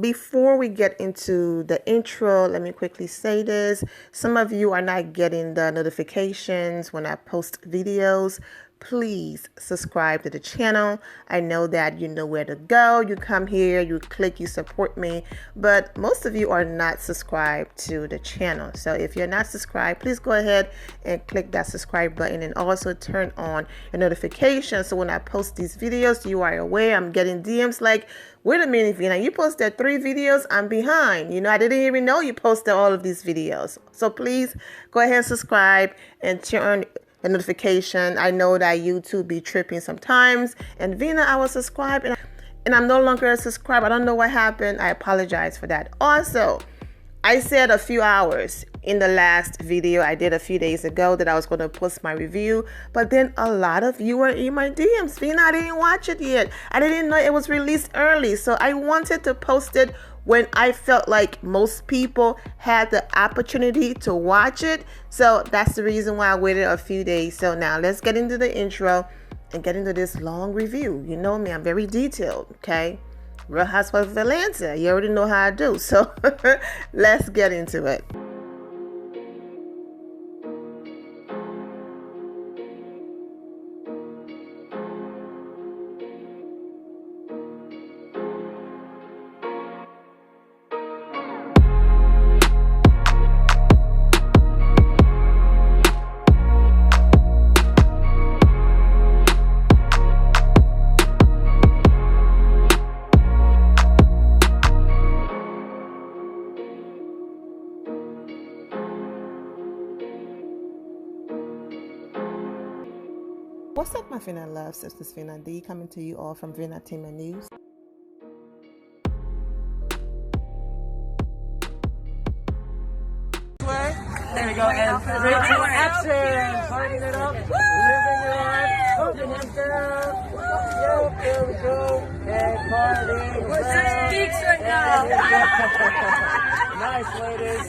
Before we get into the intro, let me quickly say this. Some of you are not getting the notifications when I post videos. Please subscribe to the channel. I know that you know where to go. You come here, you click, you support me, but most of you are not subscribed to the channel. So if you're not subscribed, please go ahead and click that subscribe button and also turn on your notifications. So when I post these videos, you are aware. I'm getting DMs like, wait a minute, Vina, you posted 3 videos, I'm behind. I didn't even know you posted all of these videos. So please go ahead and subscribe and turn the notification. I know that YouTube be tripping sometimes. And Vina, I was subscribed and I'm no longer a subscriber. I don't know what happened. I apologize for that. Also, I said a few hours in the last video I did a few days ago that I was going to post my review, but then a lot of you were in my DMs. Vina, I didn't watch it yet. I didn't know it was released early, so I wanted to post it when I felt like most people had the opportunity to watch it. So that's the reason why I waited a few days. So now let's get into the intro and get into this long review. You know me, I'm very detailed, okay? Real Housewives of Atlanta. You already know how I do. So let's get into it. What's up, my Vina loves? This is Vina D coming to you all from Vina Team News. There we go, and 3, 2, action! Partying it up, living your life, holding hands down. Yo, here we go, and party. We're just geeks right now. Nice, ladies.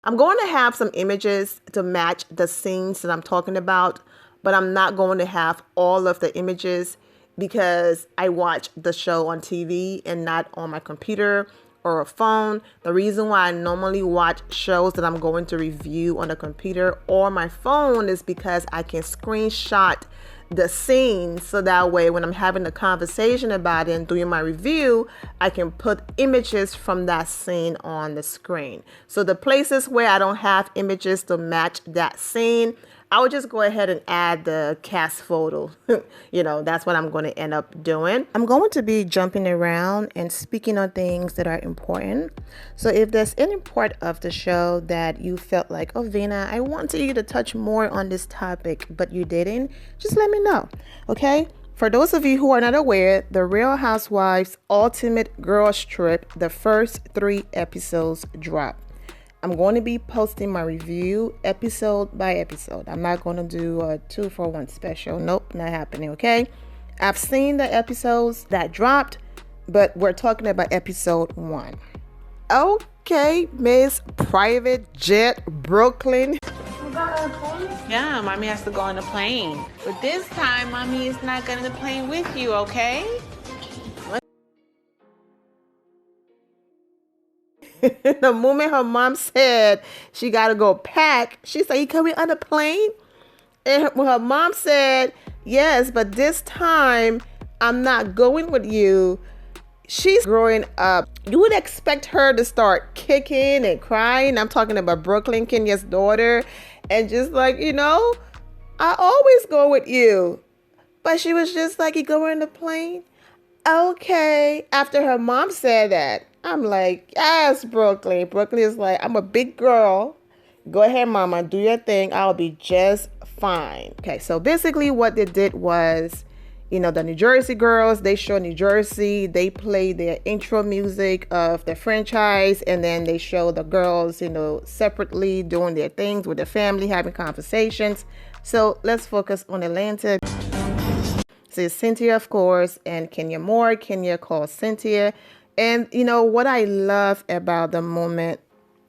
I'm going to have some images to match the scenes that I'm talking about, but I'm not going to have all of the images because I watch the show on TV and not on my computer or a phone. The reason why I normally watch shows that I'm going to review on a computer or my phone is because I can screenshot the scene, so that way when I'm having a conversation about it and doing my review, I can put images from that scene on the screen. So the places where I don't have images to match that scene, I would just go ahead and add the cast photo. That's what I'm going to end up doing. I'm going to be jumping around and speaking on things that are important. So if there's any part of the show that you felt like, oh, Vina, I wanted you to touch more on this topic, but you didn't, just let me know, okay? For those of you who are not aware, The Real Housewives Ultimate Girls Trip, the first 3 episodes dropped. I'm going to be posting my review episode by episode. I'm not going to do a 2-for-1 special. Nope, not happening, okay? I've seen the episodes that dropped, but we're talking about episode 1. Okay, Miss Private Jet Brooklyn. Yeah, mommy has to go on the plane. But this time, mommy is not going on the plane with you, okay? The moment her mom said she got to go pack, she said, you coming on the plane? And when her mom said, yes, but this time I'm not going with you, she's growing up. You would expect her to start kicking and crying. I'm talking about Brooklyn, Kenya's daughter. And just like, I always go with you. But she was just like, you go on the plane? Okay. After her mom said that, I'm like, yes, Brooklyn. Brooklyn is like, I'm a big girl. Go ahead, mama, do your thing. I'll be just fine. Okay, so basically what they did was, the New Jersey girls, they show New Jersey. They play their intro music of the franchise. And then they show the girls, separately doing their things with their family, having conversations. So let's focus on Atlanta. So Cynthia, of course, and Kenya Moore. Kenya calls Cynthia. And what I love about the moment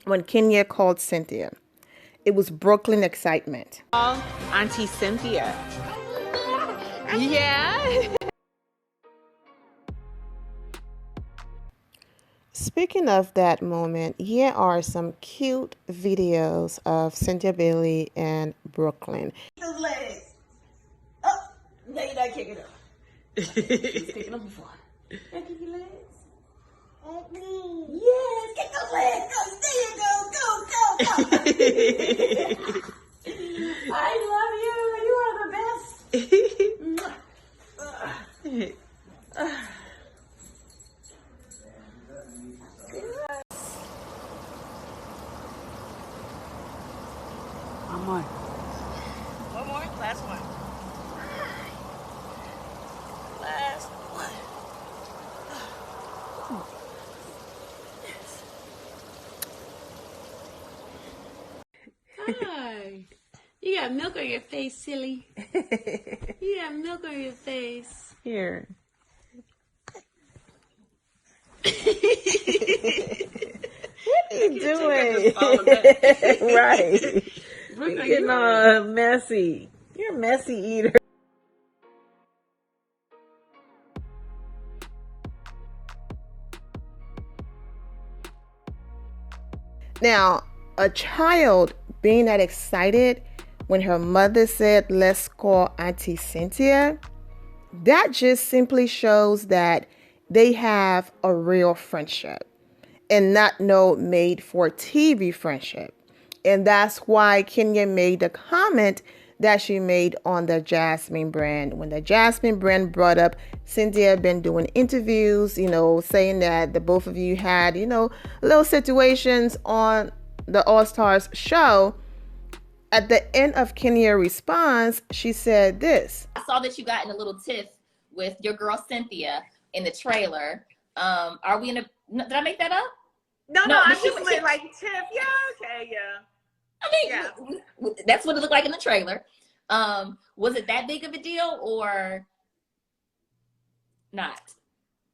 when Kenya called Cynthia, it was Brooklyn excitement. Auntie Cynthia. Yeah. Speaking of that moment, here are some cute videos of Cynthia Bailey and Brooklyn. Those legs. Oh, no, you're not kicking them. She was kicking them before. Can I kick your legs? Yes, kick those legs. Go, there you go. Go, go, go. I love you. You are the best. One more. One more. Last one. Last one. Hi. You got milk on your face, silly. You got milk on your face. Here. What are you doing? Right. Brooke, You're are getting you all messy. You're a messy eater. Now, a child being that excited when her mother said, let's call Auntie Cynthia, that just simply shows that they have a real friendship and not no made for TV friendship. And that's why Kenya made the comment that she made on the Jasmine brand. When the Jasmine brand brought up Cynthia had been doing interviews, saying that the both of you had, little situations on the All Stars show. At the end of Kenya's response, she said this. I saw that you got in a little tiff with your girl Cynthia in the trailer. Are we in a? Did I make that up? No, No, I but she just was- went like Tiff. Yeah, okay, yeah. I mean, that's what it looked like in the trailer. Was it that big of a deal or not?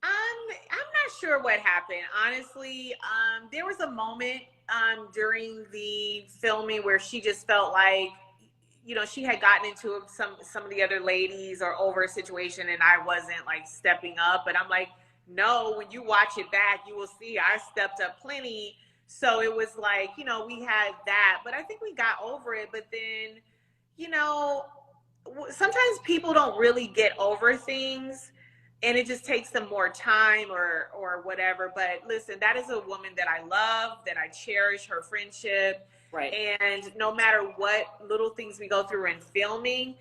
I'm not sure what happened. Honestly, there was a moment during the filming where she just felt like, she had gotten into some of the other ladies or over a situation, and I wasn't like stepping up. But I'm like, no, when you watch it back, you will see I stepped up plenty. So it was like, we had that, but I think we got over it. But then, sometimes people don't really get over things, and it just takes them more time or whatever. But listen, that is a woman that I love, that I cherish her friendship. Right. And no matter what little things we go through in filming,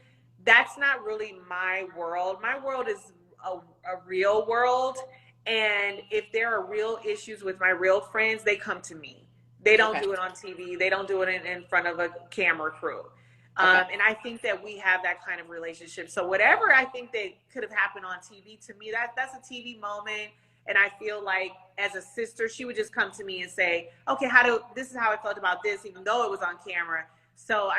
that's not really my world. My world is a real world. And if there are real issues with my real friends, they come to me. They don't do it on TV. They don't do it in front of a camera crew. And I think that we have that kind of relationship. So whatever I think that could have happened on TV, to me, that's a TV moment. And I feel like as a sister, she would just come to me and say, okay, this is how I felt about this, even though it was on camera. So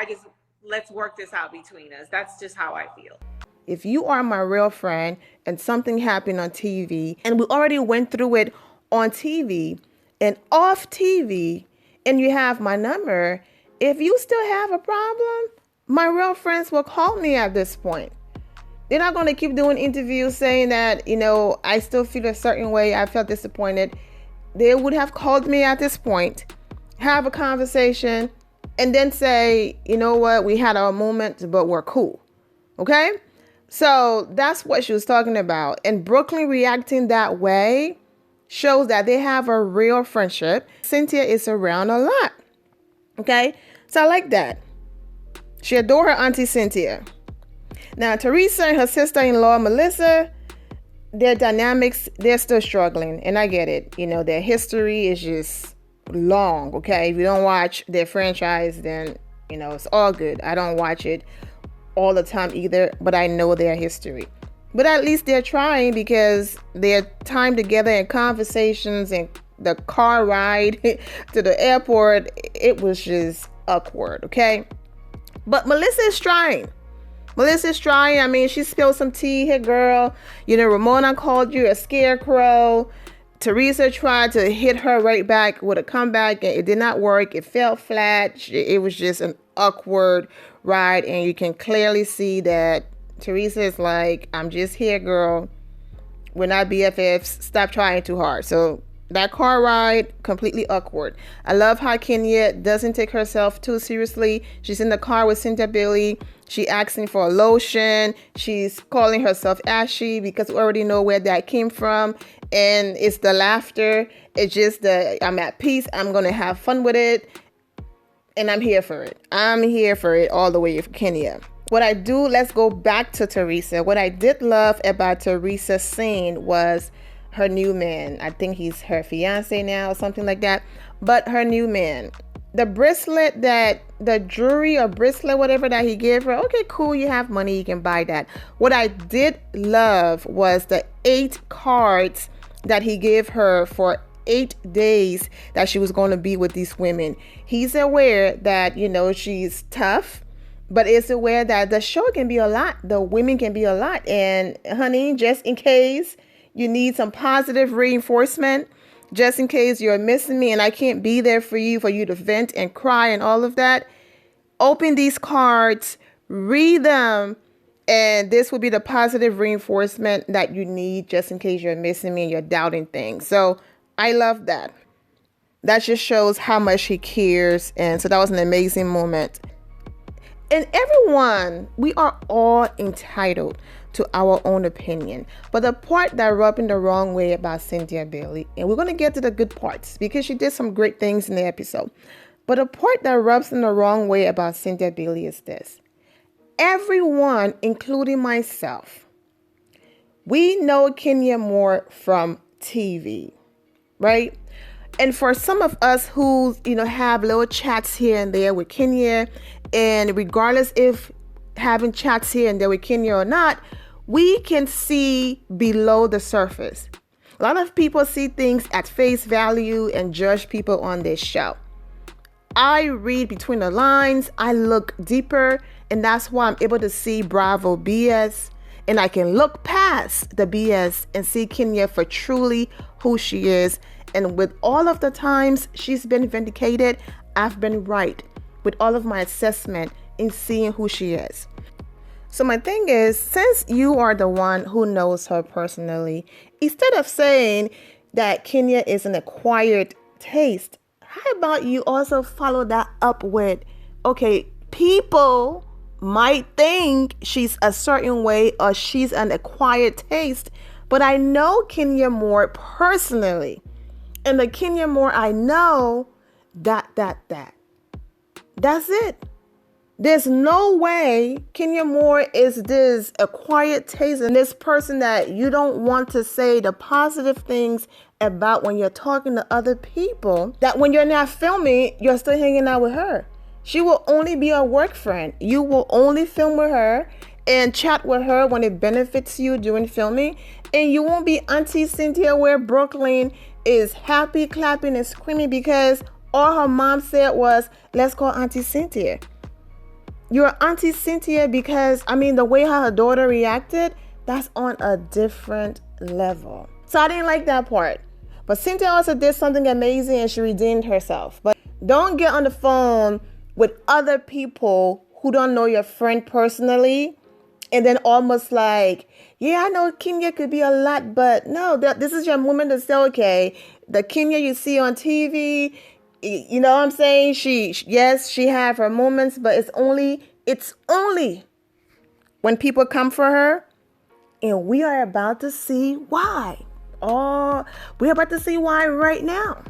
let's work this out between us. That's just how I feel. If you are my real friend and something happened on TV and we already went through it on TV and off TV and you have my number, if you still have a problem, my real friends will call me at this point. They're not going to keep doing interviews saying that, I still feel a certain way. I felt disappointed. They would have called me at this point, have a conversation, and then say, you know what, we had our moment, but we're cool. Okay? So that's what she was talking about. And Brooklyn reacting that way shows that they have a real friendship. Cynthia is around a lot. Okay? So I like that. She adore her auntie Cynthia. Now, Teresa and her sister-in-law, Melissa, their dynamics, they're still struggling. And I get it. Their history is just long, okay? If you don't watch their franchise, then, it's all good. I don't watch it all the time either, but I know their history. But at least they're trying, because their time together and conversations and the car ride to the airport, it was just awkward, okay? But Melissa is trying. I mean, she spilled some tea here, girl. Ramona called you a scarecrow. Teresa tried to hit her right back with a comeback, and it did not work. It fell flat. It was just an awkward ride, and you can clearly see that Teresa is like, I'm just here, girl. We're not BFFs. Stop trying too hard. So That car ride, completely awkward. I love how Kenya doesn't take herself too seriously. She's in the car with Cynthia Bailey. She asking for a lotion. She's calling herself Ashy because we already know where that came from. And it's the laughter. It's just I'm at peace. I'm going to have fun with it. And I'm here for it. I'm here for it all the way for Kenya. Let's go back to Teresa. What I did love about Teresa's scene was her new man. I think he's her fiance now or something like that. But her new man. The bracelet that, the jewelry or bracelet, whatever that he gave her. Okay, cool. You have money. You can buy that. What I did love was the 8 cards that he gave her for 8 days that she was going to be with these women. He's aware that, she's tough, but is aware that the show can be a lot. The women can be a lot. And honey, just in case you need some positive reinforcement, just in case you're missing me and I can't be there for you to vent and cry and all of that, open these cards, read them, and this will be the positive reinforcement that you need just in case you're missing me and you're doubting things. So I love that. That just shows how much he cares. And so that was an amazing moment. And everyone, we are all entitled to our own opinion. But the part that rubbed in the wrong way about Cynthia Bailey, and we're going to get to the good parts because she did some great things in the episode. But the part that rubs in the wrong way about Cynthia Bailey is this. Everyone, including myself, we know Kenya Moore from TV, right? And for some of us who, have little chats here and there with Kenya, and regardless if having chats here and there with Kenya or not, we can see below the surface. A lot of people see things at face value and judge people on this show. I read between the lines, I look deeper, and that's why I'm able to see Bravo BS, and I can look past the BS and see Kenya for truly who she is. And with all of the times she's been vindicated, I've been right with all of my assessment in seeing who she is. So my thing is, since you are the one who knows her personally, instead of saying that Kenya is an acquired taste, how about you also follow that up with, okay, people might think she's a certain way or she's an acquired taste, but I know Kenya Moore personally. And the Kenya Moore I know, that's it. There's no way Kenya Moore is this acquired taste and this person that you don't want to say the positive things about when you're talking to other people, that when you're not filming, you're still hanging out with her. She will only be a work friend. You will only film with her and chat with her when it benefits you during filming. And you won't be Auntie Cynthia where Brooklyn is happy, clapping, and screaming because all her mom said was, let's call Auntie Cynthia. You're Auntie Cynthia because, the way how her daughter reacted, that's on a different level. So I didn't like that part. But Cynthia also did something amazing and she redeemed herself. But don't get on the phone with other people who don't know your friend personally and then almost like, yeah, I know Kenya could be a lot, but no, this is your moment to say, okay, the Kenya you see on TV, you know what I'm saying? She have her moments, but it's only when people come for her, and we are about to see why. Oh, we're about to see why right now.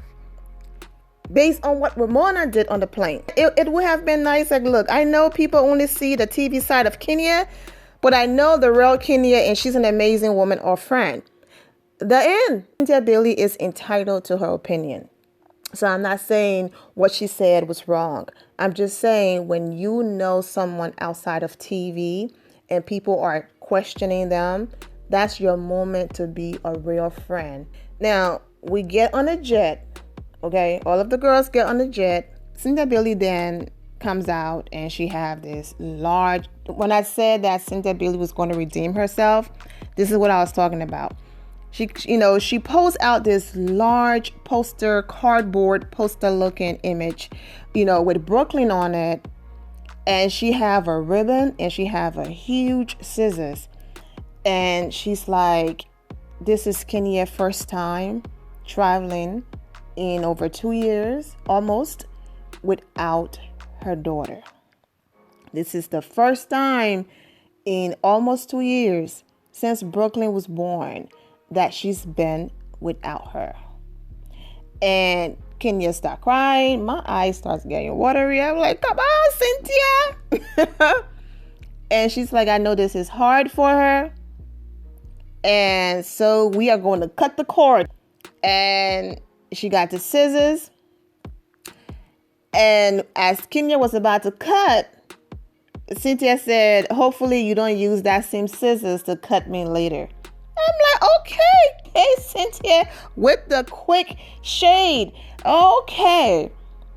Based on what Ramona did on the plane. It would have been nice, like, look, I know people only see the TV side of Kenya, but I know the real Kenya, and she's an amazing woman or friend. The end. Cynthia Bailey is entitled to her opinion. So I'm not saying what she said was wrong. I'm just saying when you know someone outside of TV and people are questioning them, that's your moment to be a real friend. Now, we get on a jet, okay? All of the girls get on the jet. Cynthia Bailey then comes out and she have this large... When I said that Cynthia Bailey was going to redeem herself, this is what I was talking about. She pulls out this large cardboard poster looking image, with Brooklyn on it. And she have a ribbon and she have a huge scissors. And she's like, this is Kenya's first time. traveling in over 2 years, almost, without her daughter. This is the first time in almost 2 years since Brooklyn was born that she's been without her. And Kenya start crying. My eyes starts getting watery. I'm like, come on, Cynthia. And she's like, I know this is hard for her. And so we are going to cut the cord. And she got the scissors. And as Kenya was about to cut, Cynthia said, hopefully you don't use that same scissors to cut me later. I'm like, okay, hey, Cynthia, with the quick shade. Okay.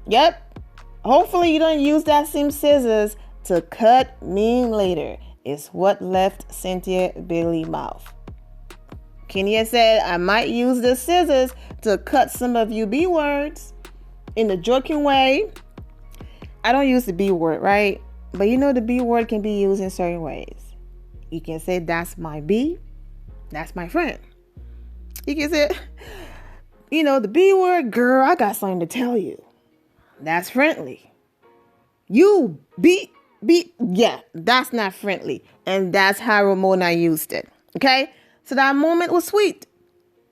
Yep. Hopefully you don't use that same scissors to cut me later. Is what left Cynthia Bailey's mouth. Kenya said, I might use the scissors to cut some of you B words in a joking way. I don't use the B word, right? But you know the B word can be used in certain ways. You can say, that's my B. That's my friend. You can say, the B word, girl, I got something to tell you. That's friendly. You yeah, that's not friendly. And that's how Ramona used it. Okay? So that moment was sweet.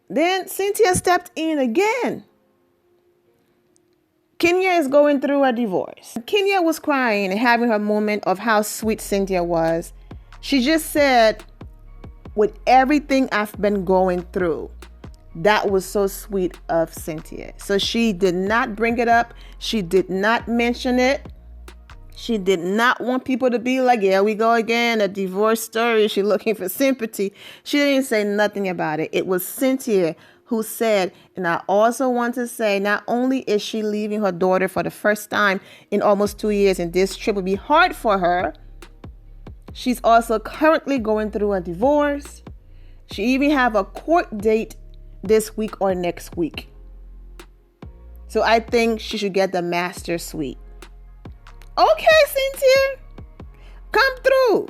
Then Cynthia stepped in again. Kenya is going through a divorce. Kenya was crying and having her moment of how sweet Cynthia was. She just said, with everything I've been going through, that was so sweet of Cynthia. So she did not bring it up. She did not mention it. She did not want people to be like, yeah, we go again, a divorce story. She's looking for sympathy. She didn't say nothing about it. It was Cynthia who said, and I also want to say, not only is she leaving her daughter for the first time in almost 2 years, and this trip will be hard for her, she's also currently going through a divorce. She even have a court date this week or next week. So I think she should get the master suite. Okay, Cynthia, come through.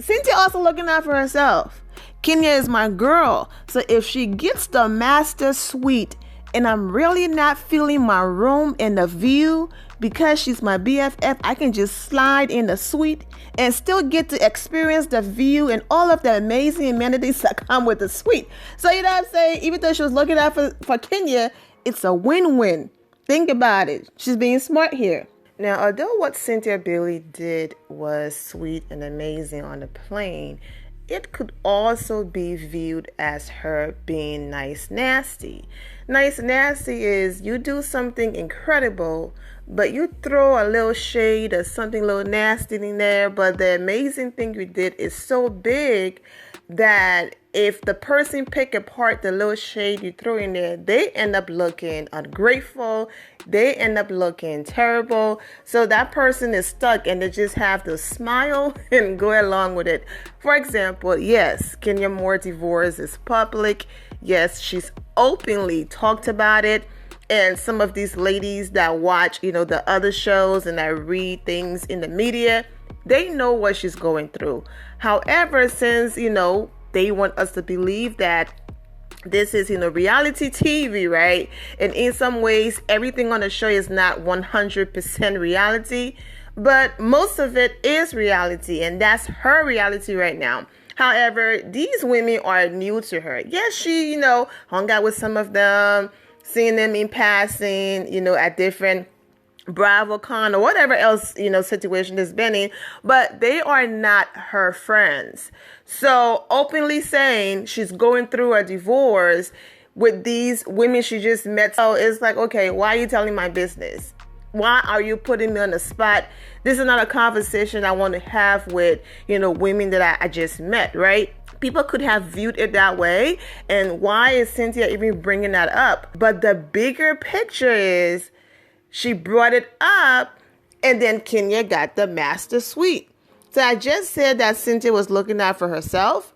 Cynthia also looking out for herself. Kenya is my girl. So if she gets the master suite and I'm really not feeling my room and the view because she's my BFF, I can just slide in the suite and still get to experience the view and all of the amazing amenities that come with the suite. So you know what I'm saying? Even though she was looking out for Kenya, it's a win-win. Think about it. She's being smart here. Now, although what Cynthia Bailey did was sweet and amazing on the plane, it could also be viewed as her being nice nasty. Nice nasty is you do something incredible, but you throw a little shade or something a little nasty in there, but the amazing thing you did is so big that if the person pick apart the little shade you throw in there, they end up looking ungrateful. They end up looking terrible. So that person is stuck and they just have to smile and go along with it. For example, yes, Kenya Moore divorce is public. Yes, she's openly talked about it. And some of these ladies that watch, the other shows and that read things in the media, they know what she's going through. However, since, they want us to believe that this is, reality TV, right? And in some ways, everything on the show is not 100% reality, but most of it is reality. And that's her reality right now. However, these women are new to her. Yes, she, hung out with some of them, seeing them in passing, at different BravoCon or whatever else, situation has been in, but they are not her friends. So openly saying she's going through a divorce with these women she just met. So it's like, okay, why are you telling my business? Why are you putting me on the spot? This is not a conversation I want to have with, women that I just met, right? People could have viewed it that way. And why is Cynthia even bringing that up? But the bigger picture is, she brought it up, and then Kenya got the master suite. So I just said that Cynthia was looking out for herself.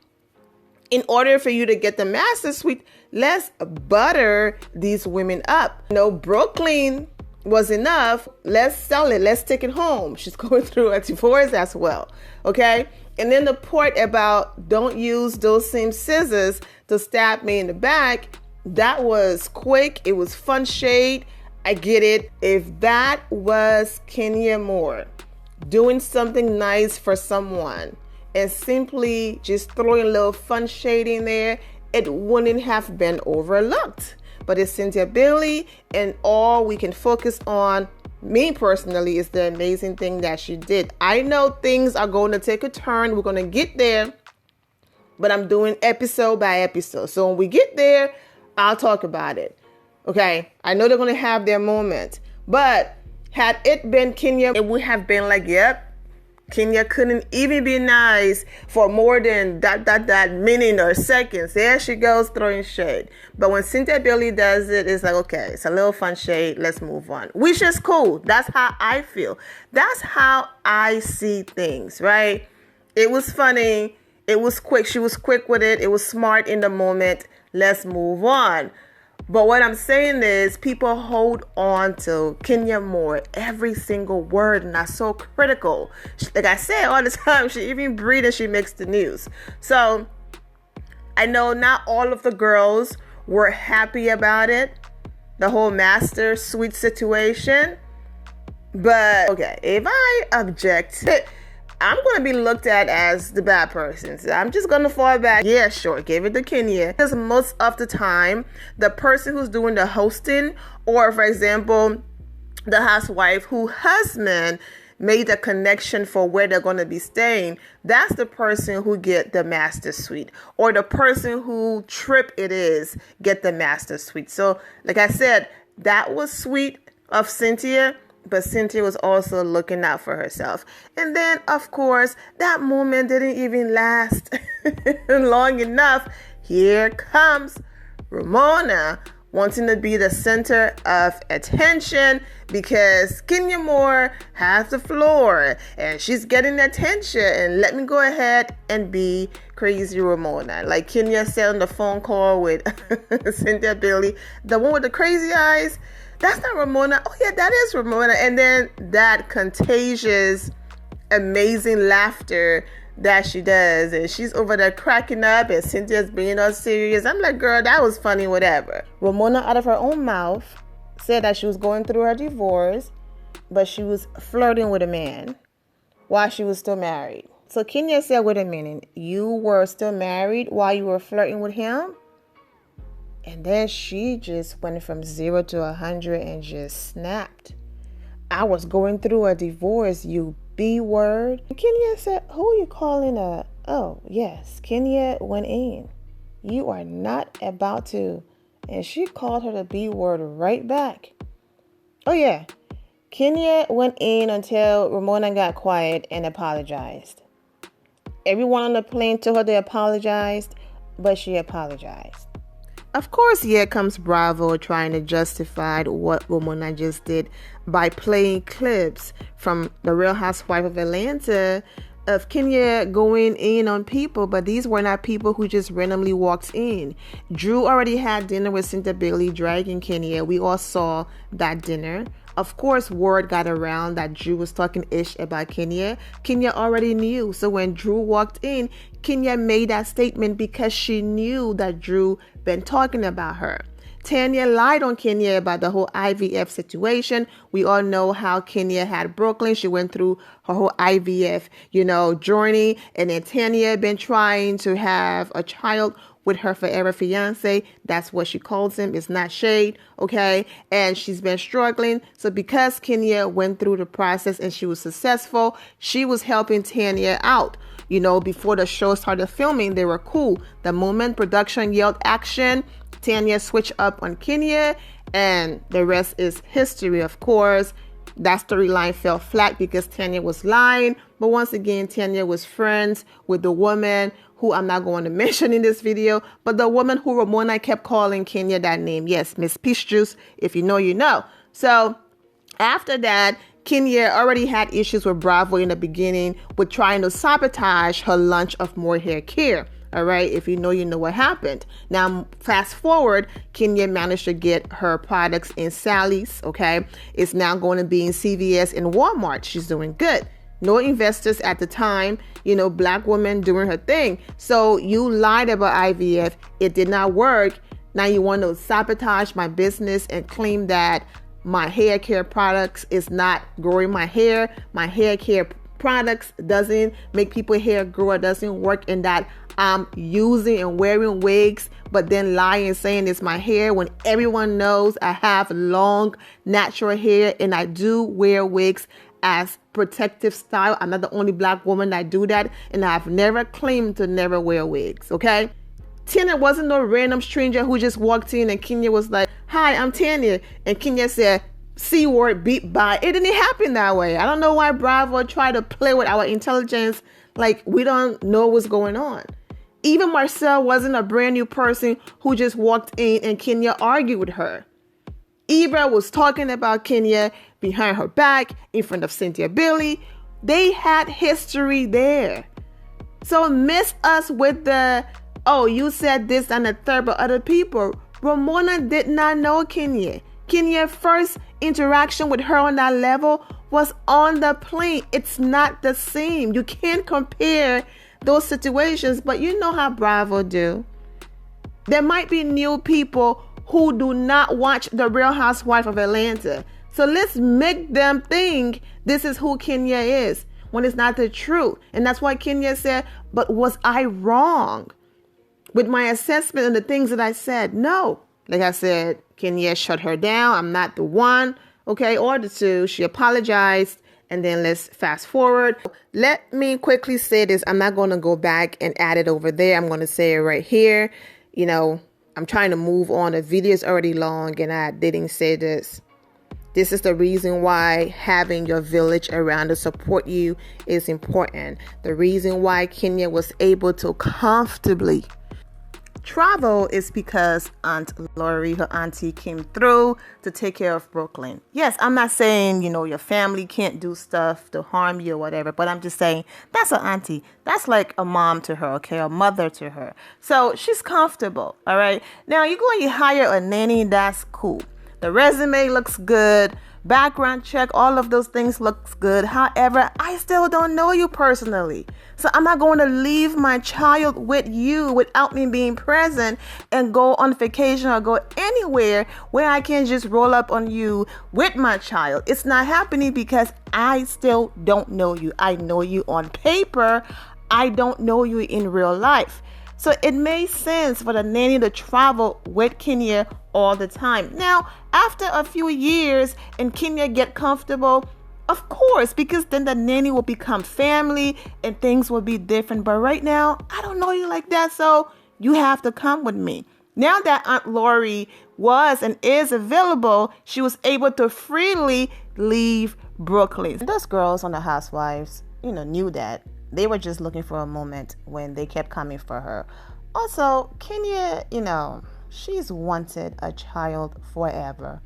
In order for you to get the master suite, let's butter these women up. Brooklyn was enough. Let's sell it. Let's take it home. She's going through a divorce as well. Okay? And then the part about don't use those same scissors to stab me in the back. That was quick. It was fun shade. I get it. If that was Kenya Moore doing something nice for someone and simply just throwing a little fun shade in there, it wouldn't have been overlooked. But it's Cynthia Bailey, and all we can focus on, me personally, is the amazing thing that she did. I know things are going to take a turn. We're going to get there, but I'm doing episode by episode. So when we get there, I'll talk about it. Okay? I know they're going to have their moment. But had it been Kenya, it would have been like, yep, Kenya couldn't even be nice for more than that minute or seconds. There she goes throwing shade. But when Cynthia Bailey does it, it's like, okay, it's a little fun shade. Let's move on. Which is cool. That's how I feel. That's how I see things, right? It was funny. It was quick. She was quick with it. It was smart in the moment. Let's move on. But what I'm saying is people hold on to Kenya Moore, every single word, and that's so critical. Like I say all the time, she even breathes and she makes the news. So I know not all of the girls were happy about it, the whole master suite situation. But okay, if I object, I'm going to be looked at as the bad person. So I'm just going to fall back. Yeah, sure, give it to Kenya. Because most of the time, the person who's doing the hosting, or for example, the housewife whose husband made a connection for where they're going to be staying, that's the person who get the master suite, or the person who trip it is get the master suite. So like I said, that was sweet of Cynthia, but Cynthia was also looking out for herself. And then, of course, that moment didn't even last long enough. Here comes Ramona wanting to be the center of attention because Kenya Moore has the floor and she's getting attention. And let me go ahead and be crazy Ramona. Like Kenya said on the phone call with Cynthia Bailey, the one with the crazy eyes, that's not Ramona. Oh yeah, that is Ramona. And then that contagious, amazing laughter that she does. And she's over there cracking up and Cynthia's being all serious. I'm like, girl, that was funny, whatever. Ramona, out of her own mouth, said that she was going through her divorce, but she was flirting with a man while she was still married. So Kenya said, wait a minute, you were still married while you were flirting with him? And then she just went from 0 to 100 and just snapped. I was going through a divorce, you B word. And Kenya said, who are you calling a? Oh, yes, Kenya went in. You are not about to. And she called her the B word right back. Oh, yeah. Kenya went in until Ramona got quiet and apologized. Everyone on the plane told her they apologized, but she apologized. Of course, here comes Bravo trying to justify what Ramona just did by playing clips from The Real Housewife of Atlanta of Kenya going in on people, but these were not people who just randomly walked in. Drew already had dinner with Cynthia Bailey, dragging Kenya. We all saw that dinner. Of course, word got around that Drew was talking ish about Kenya. Kenya already knew. So when Drew walked in, Kenya made that statement because she knew that Drew been talking about her. Tanya lied on Kenya about the whole IVF situation. We all know how Kenya had Brooklyn. She went through her whole IVF, journey. And then Tanya been trying to have a child with her forever fiance. That's what she calls him. It's not shade, okay? And she's been struggling. So because Kenya went through the process and she was successful, she was helping Tanya out. Before the show started filming, they were cool. The moment production yelled action, Tanya switched up on Kenya, and the rest is history, of course. That storyline fell flat because Tanya was lying. But once again, Tanya was friends with the woman who I'm not going to mention in this video, but the woman who Ramona kept calling Kenya that name. Yes, Miss Peach Juice. If you know, you know. So after that, Kenya already had issues with Bravo in the beginning with trying to sabotage her launch of More Hair Care. All right, if you know, you know what happened. Now, fast forward, Kenya managed to get her products in Sally's, okay? It's now going to be in CVS and Walmart. She's doing good. No investors at the time, black woman doing her thing. So you lied about IVF. It did not work. Now you want to sabotage my business and claim that my hair care products is not growing my hair. My hair care products doesn't make people hair grow. It doesn't work, in that I'm using and wearing wigs, but then lying saying it's my hair when everyone knows I have long natural hair and I do wear wigs as protective style. I'm not the only black woman that do that, and I've never claimed to never wear wigs, okay? Tanya wasn't no random stranger who just walked in and Kenya was like, "Hi, I'm Tanya." And Kenya said, "C word, beat by." It didn't happen that way. I don't know why Bravo tried to play with our intelligence like we don't know what's going on. Even Marcel wasn't a brand new person who just walked in and Kenya argued with her. Ibra was talking about Kenya behind her back, in front of Cynthia Billy. They had history there. So miss us with the, "Oh, you said this and the third, but other people." Ramona did not know Kenya. Kenya's first interaction with her on that level was on the plane. It's not the same. You can't compare those situations, but you know how Bravo do. There might be new people who do not watch The Real Housewives of Atlanta. So let's make them think this is who Kenya is when it's not the truth. And that's why Kenya said, "But was I wrong with my assessment and the things that I said?" No. Like I said, Kenya shut her down. I'm not the one, okay, or the two. She apologized. And then let's fast forward. Let me quickly say this. I'm not going to go back and add it over there. I'm going to say it right here. You know, I'm trying to move on. The video is already long and I didn't say this. This is the reason why having your village around to support you is important. The reason why Kenya was able to comfortably travel is because Aunt Lori, her auntie, came through to take care of Brooklyn. Yes, I'm not saying, your family can't do stuff to harm you or whatever, but I'm just saying that's her auntie. That's like a mom to her, okay, a mother to her. So she's comfortable, all right? Now, you go and you hire a nanny, that's cool. The resume looks good. Background check, all of those things looks good. However, I still don't know you personally. So I'm not going to leave my child with you without me being present and go on vacation or go anywhere where I can just roll up on you with my child. It's not happening because I still don't know you. I know you on paper. I don't know you in real life. So it made sense for the nanny to travel with Kenya all the time. Now, after a few years and Kenya get comfortable, of course, because then the nanny will become family and things will be different. But right now, I don't know you like that, so you have to come with me. Now that Aunt Lori was and is available, she was able to freely leave Brooklyn. Those girls on the Housewives, knew that. They were just looking for a moment when they kept coming for her. Also, Kenya, she's wanted a child forever.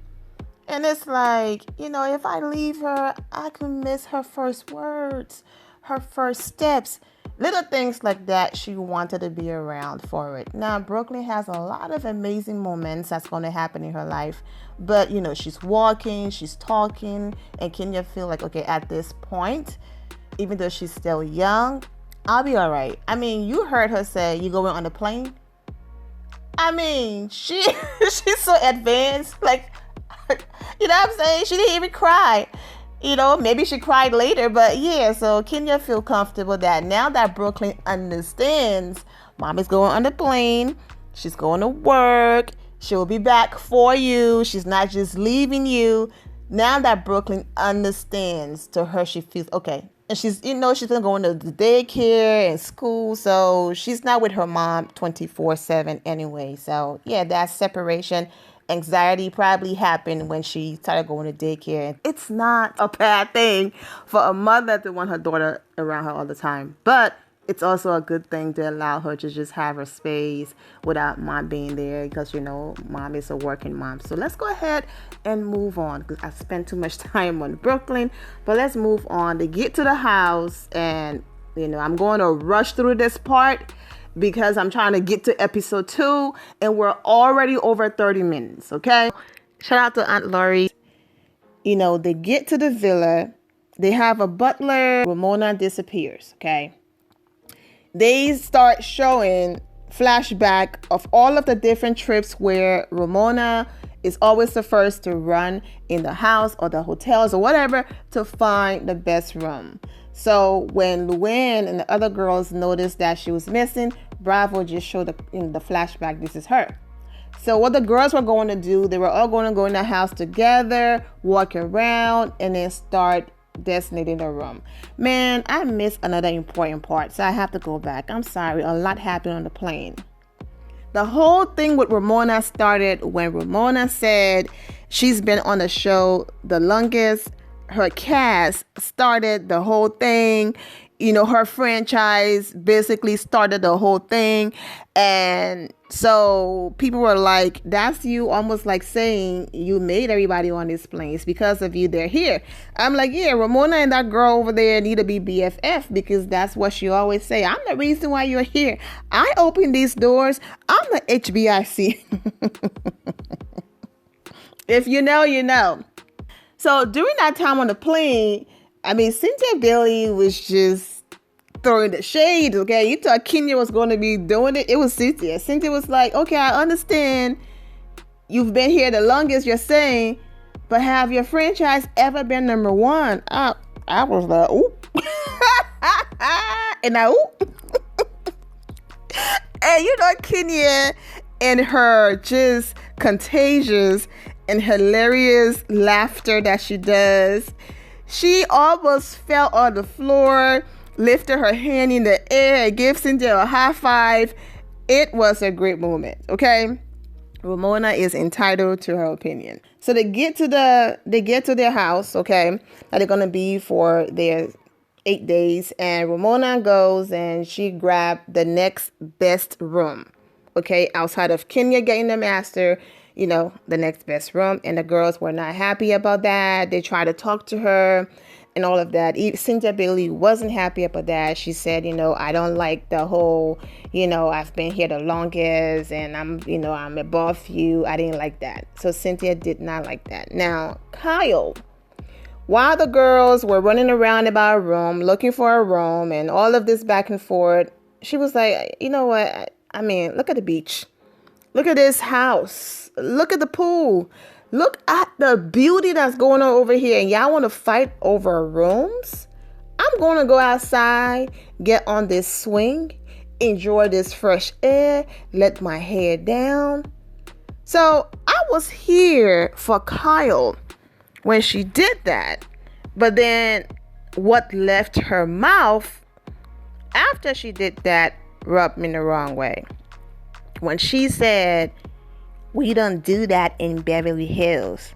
And it's like, if I leave her, I could miss her first words, her first steps. Little things like that, she wanted to be around for it. Now, Brooklyn has a lot of amazing moments that's going to happen in her life. But, she's walking, she's talking, and Kenya feel like, okay, at this point, even though she's still young, I'll be all right. I mean, you heard her say, "You going on the plane?" I mean, she's so advanced. Like, you know what I'm saying? She didn't even cry. Maybe she cried later, but yeah. So Kenya feel comfortable that now that Brooklyn understands, mom is going on the plane. She's going to work. She'll be back for you. She's not just leaving you. Now that Brooklyn understands, to her, she feels okay. And she's going to the daycare and school. So she's not with her mom 24/7 anyway. So yeah, that separation anxiety probably happened when she started going to daycare. It's not a bad thing for a mother to want her daughter around her all the time. But it's also a good thing to allow her to just have her space without mom being there because, mom is a working mom. So let's go ahead and move on because I spent too much time on Brooklyn. But let's move on to get to the house. And, I'm going to rush through this part because I'm trying to get to episode 2 and we're already over 30 minutes, okay? Shout out to Aunt Lori. They get to the villa. They have a butler. Ramona disappears, okay? They start showing flashback of all of the different trips where Ramona is always the first to run in the house or the hotels or whatever to find the best room. So when Luann and the other girls noticed that she was missing, Bravo just showed in the flashback, this is her. So what the girls were going to do, they were all going to go in the house together, walk around, and then start designating the room. Man, I missed another important part, so I have to go back. I'm sorry, a lot happened on the plane. The whole thing with Ramona started when Ramona said she's been on the show the longest. Her cast started the whole thing. You know, her franchise basically started the whole thing. And so people were like, that's you almost like saying you made everybody on this plane. It's because of you they're here. I'm like, yeah, Ramona and that girl over there need to be BFF because that's what she always say. I'm the reason why you're here. I opened these doors. I'm the HBIC. If you know, you know. So during that time on the plane, I mean, Cynthia Bailey was just throwing the shade, okay? You thought Kenya was going to be doing it. It was Cynthia. Cynthia was like, okay, I understand you've been here the longest, you're saying, but have your franchise ever been number one? I was like, ooh. And I, ooh. And you know, Kenya and her just contagious and hilarious laughter that she does. She almost fell on the floor, lifted her hand in the air, and gave Cynthia a high five. It was a great moment, okay? Ramona is entitled to her opinion. So they get to their house, okay, that they're gonna be for their 8 days, and Ramona goes and she grabbed the next best room, okay, outside of Kenya getting the master, you know, the next best room. And the girls were not happy about that. They tried to talk to her and all of that. Cynthia Bailey wasn't happy about that. She said, you know, I don't like the whole, you know, I've been here the longest and I'm above you. I didn't like that. So Cynthia did not like that. Now, Kyle, while the girls were running around about a room, looking for a room and all of this back and forth, she was like, you know what? I mean, look at the beach. Look at this house. Look at the pool. Look at the beauty that's going on over here. And y'all want to fight over rooms? I'm going to go outside, get on this swing, enjoy this fresh air, let my hair down. So I was here for Kyle when she did that. But then what left her mouth after she did that rubbed me the wrong way. When she said, we don't do that in Beverly Hills.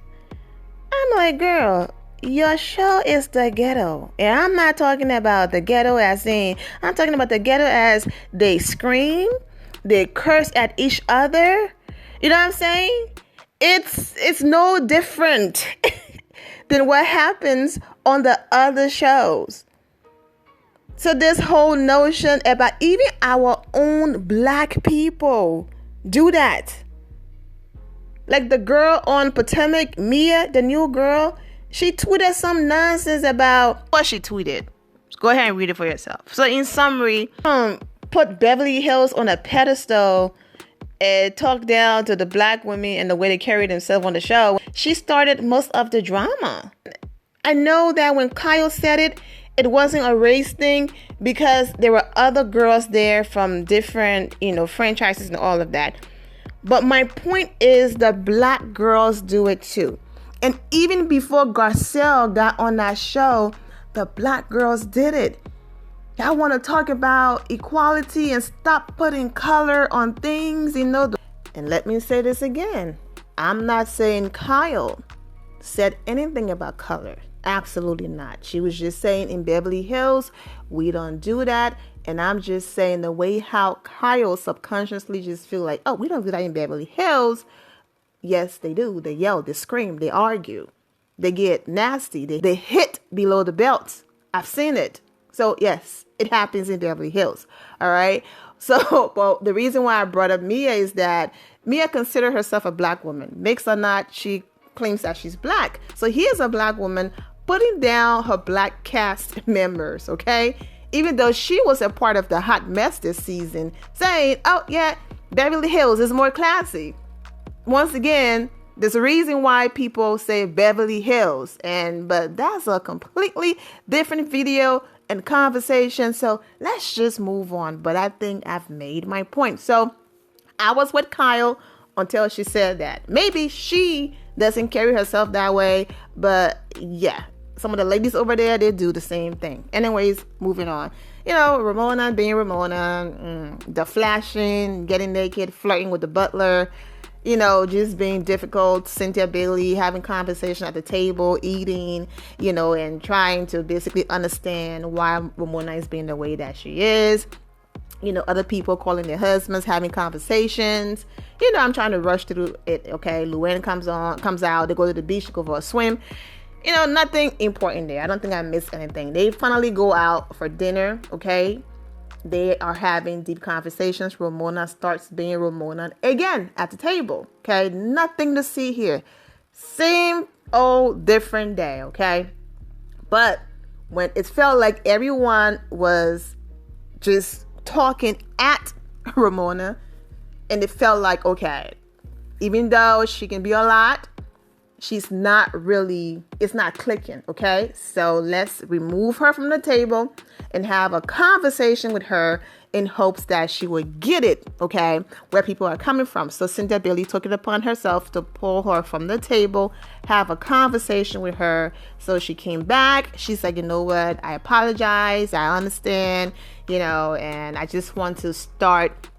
I'm like, girl, your show is the ghetto. And I'm not talking about the ghetto as in, I'm talking about the ghetto as they scream, they curse at each other. You know what I'm saying? It's no different than what happens on the other shows. So this whole notion about even our own black people do that. Like the girl on Potomac, Mia, the new girl, she tweeted some nonsense about what she tweeted. Go ahead and read it for yourself. So in summary, put Beverly Hills on a pedestal and talk down to the black women and the way they carry themselves on the show. She started most of the drama. I know that when Kyle said it, it wasn't a race thing because there were other girls there from different, franchises and all of that. But my point is the black girls do it too. And even before Garcelle got on that show, the black girls did it. Y'all want to talk about equality and stop putting color on things, And let me say this again. I'm not saying Kyle said anything about color. Absolutely not. She was just saying in Beverly Hills, we don't do that. And I'm just saying the way how Kyle subconsciously just feel like, oh, we don't do that in Beverly Hills. Yes, they do. They yell, they scream, they argue. They get nasty. They hit below the belt. I've seen it. So yes, it happens in Beverly Hills. All right. So, well, the reason why I brought up Mia is that Mia considers herself a black woman. Mix or not, she claims that she's black. So here's a black woman putting down her black cast members, okay? even though she was a part of the hot mess this season, saying, oh yeah, Beverly Hills is more classy. Once again, there's a reason why people say Beverly Hills, but that's a completely different video and conversation. So let's just move on. But I think I've made my point. So I was with Kyle until she said that. Maybe she doesn't carry herself that way, but yeah, some of the ladies over there, they do the same thing. Anyways, moving on. Ramona being Ramona, the flashing, getting naked, flirting with the butler, just being difficult. Cynthia Bailey having conversation at the table, eating, and trying to basically understand why Ramona is being the way that she is. Other people calling their husbands, having conversations. I'm trying to rush through it. Okay, Luann comes out. They go to the beach, go for a swim. Nothing important there. I don't think I missed anything. They finally go out for dinner. Okay, they are having deep conversations. Ramona starts being Ramona again at the table. Okay, nothing to see here. Same old different day. Okay, but when it felt like everyone was just talking at Ramona, and it felt like, okay, even though she can be a lot, it's not clicking. Okay, so let's remove her from the table and have a conversation with her in hopes that she would get it, okay, where people are coming from. So Cynthia Bailey took it upon herself to pull her from the table, have a conversation with her. So she came back. She said, you know what? I apologize. I understand, and I just want to start,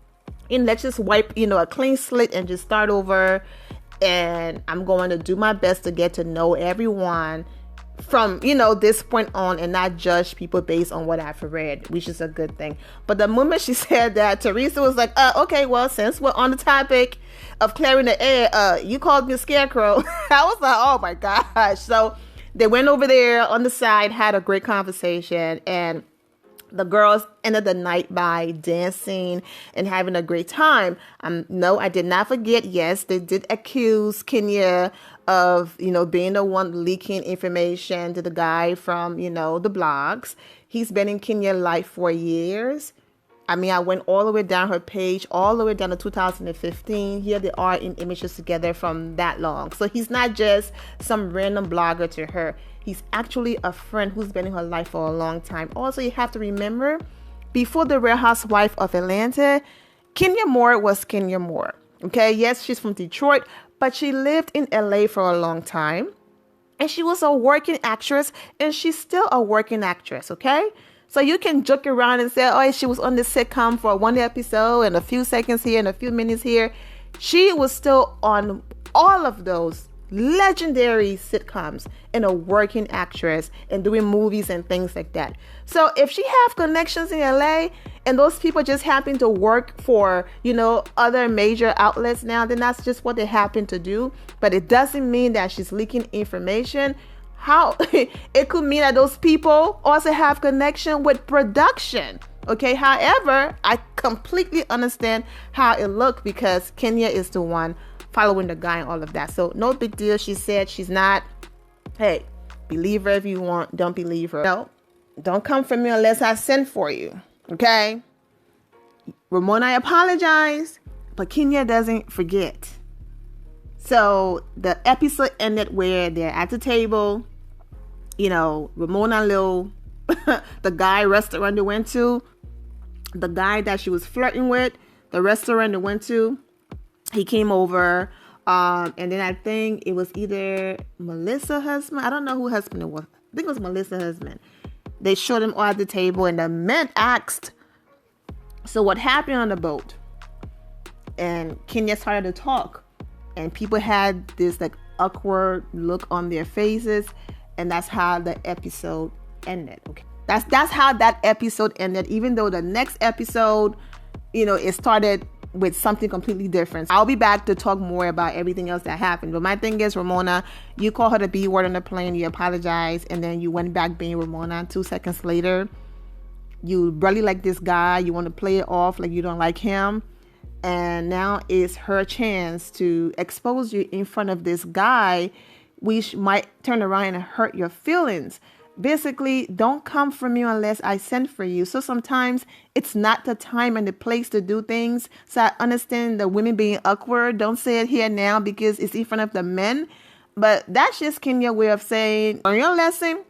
and let's just wipe, a clean slate and just start over. And I'm going to do my best to get to know everyone from, this point on, and not judge people based on what I've read, which is a good thing. But the moment she said that, Teresa was like, okay, well, since we're on the topic of clearing the air, you called me a scarecrow. I was like, oh my gosh. So they went over there on the side, had a great conversation, and the girls ended the night by dancing and having a great time. No, I did not forget. Yes, they did accuse Kenya of, being the one leaking information to the guy from, the blogs. He's been in Kenya's life for years. I went all the way down her page, all the way down to 2015. Here they are in images together from that long. So he's not just some random blogger to her. He's actually a friend who's been in her life for a long time. Also, you have to remember, before the Real Housewife of Atlanta, Kenya Moore was Kenya Moore. Okay, yes, she's from Detroit, but she lived in LA for a long time. And she was a working actress, and she's still a working actress, okay? So you can joke around and say, oh, she was on this sitcom for one episode and a few seconds here and a few minutes here. She was still on all of those legendary sitcoms and a working actress and doing movies and things like that. So if she have connections in LA and those people just happen to work for, other major outlets now, then that's just what they happen to do. But it doesn't mean that she's leaking information. How it could mean that those people also have connection with production. Okay, however, I completely understand how it looked because Kenya is the one following the guy and all of that. So no big deal. She said she's not. Hey, believe her if you want. Don't believe her. No, don't come for me unless I send for you. Okay? Ramona, I apologize, but Kenya doesn't forget. So the episode ended where they're at the table. Ramona Lil, the guy restaurant they went to, the guy that she was flirting with, the restaurant they went to, he came over, and then I think it was either Melissa's husband. I don't know who husband it was. I think it was Melissa's husband. They showed him all at the table, and the men asked, so what happened on the boat? And Kenya started to talk, and people had this awkward look on their faces, and that's how the episode ended. Okay, that's how that episode ended. Even though the next episode, it started with something completely different. I'll be back to talk more about everything else that happened. But my thing is, Ramona, you call her the B word on the plane, you apologize, and then you went back being Ramona. 2 seconds later, you really like this guy, you want to play it off like you don't like him, and now it's her chance to expose you in front of this guy, which might turn around and hurt your feelings. Basically, don't come for me unless I send for you. So sometimes it's not the time and the place to do things. So I understand the women being awkward. Don't say it here now because it's in front of the men. But that's just Kenya's way of saying, learn your lesson,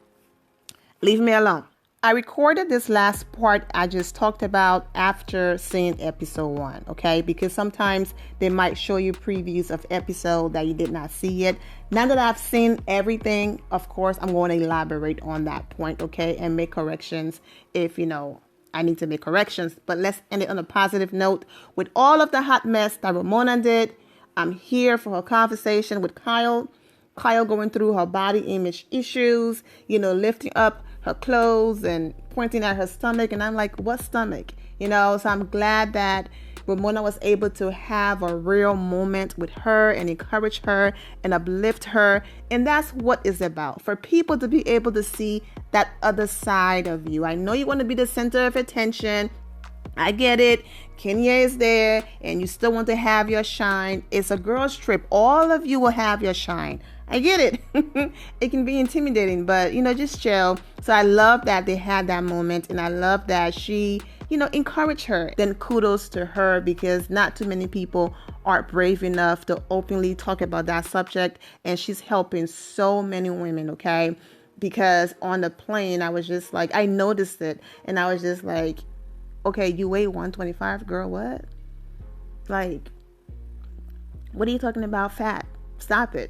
leave me alone. I recorded this last part I just talked about after seeing episode 1, okay? Because sometimes they might show you previews of episode that you did not see yet. Now that I've seen everything, of course, I'm going to elaborate on that point, okay? And make corrections if, I need to make corrections. But let's end it on a positive note. With all of the hot mess that Ramona did, I'm here for her conversation with Kyle. Kyle going through her body image issues, lifting up her clothes and pointing at her stomach. And I'm like, what stomach? So I'm glad that Ramona was able to have a real moment with her and encourage her and uplift her. And that's what it's about, for people to be able to see that other side of you. I know you want to be the center of attention. I get it. Kenya is there and you still want to have your shine. It's a girl's trip. All of you will have your shine. I get it. It can be intimidating, but just chill. So I love that they had that moment, and I love that she, encouraged her. Then kudos to her, because not too many people are brave enough to openly talk about that subject, and she's helping so many women, okay? Because on the plane, I was just like, I noticed it, and I was just like, okay, you weigh 125, girl, what? Like, what are you talking about, fat? Stop it.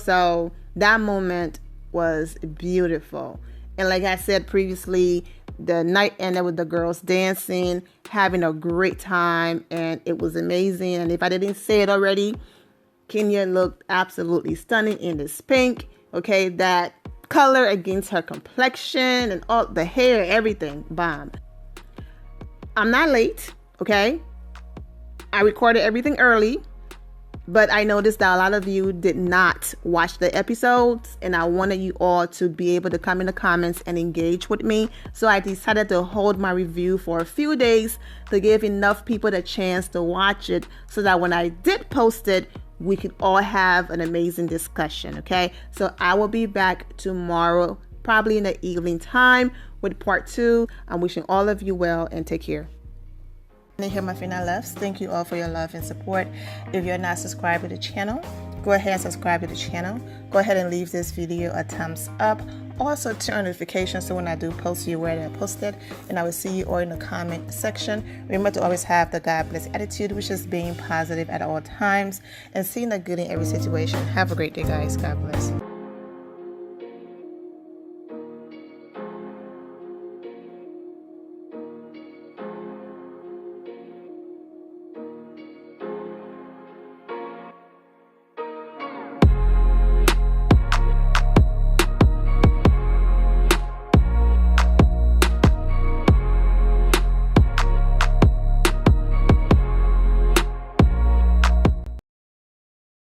So that moment was beautiful. And like I said previously, the night ended with the girls dancing, having a great time, and it was amazing. And if I didn't say it already, Kenya looked absolutely stunning in this pink, okay? That color against her complexion and all the hair, everything, bomb. I'm not late, okay? I recorded everything early. But I noticed that a lot of you did not watch the episodes, and I wanted you all to be able to come in the comments and engage with me. So I decided to hold my review for a few days to give enough people the chance to watch it, so that when I did post it, we could all have an amazing discussion, okay? So I will be back tomorrow, probably in the evening time, with part 2. I'm wishing all of you well, and take care. Here, my Fina loves. Thank you all for your love and support. If you're not subscribed to the channel, go ahead and subscribe to the channel. Go ahead and leave this video a thumbs up. Also, turn on notifications so when I do post, you're aware that I posted. And I will see you all in the comment section. Remember to always have the God bless attitude, which is being positive at all times and seeing the good in every situation. Have a great day, guys. God bless.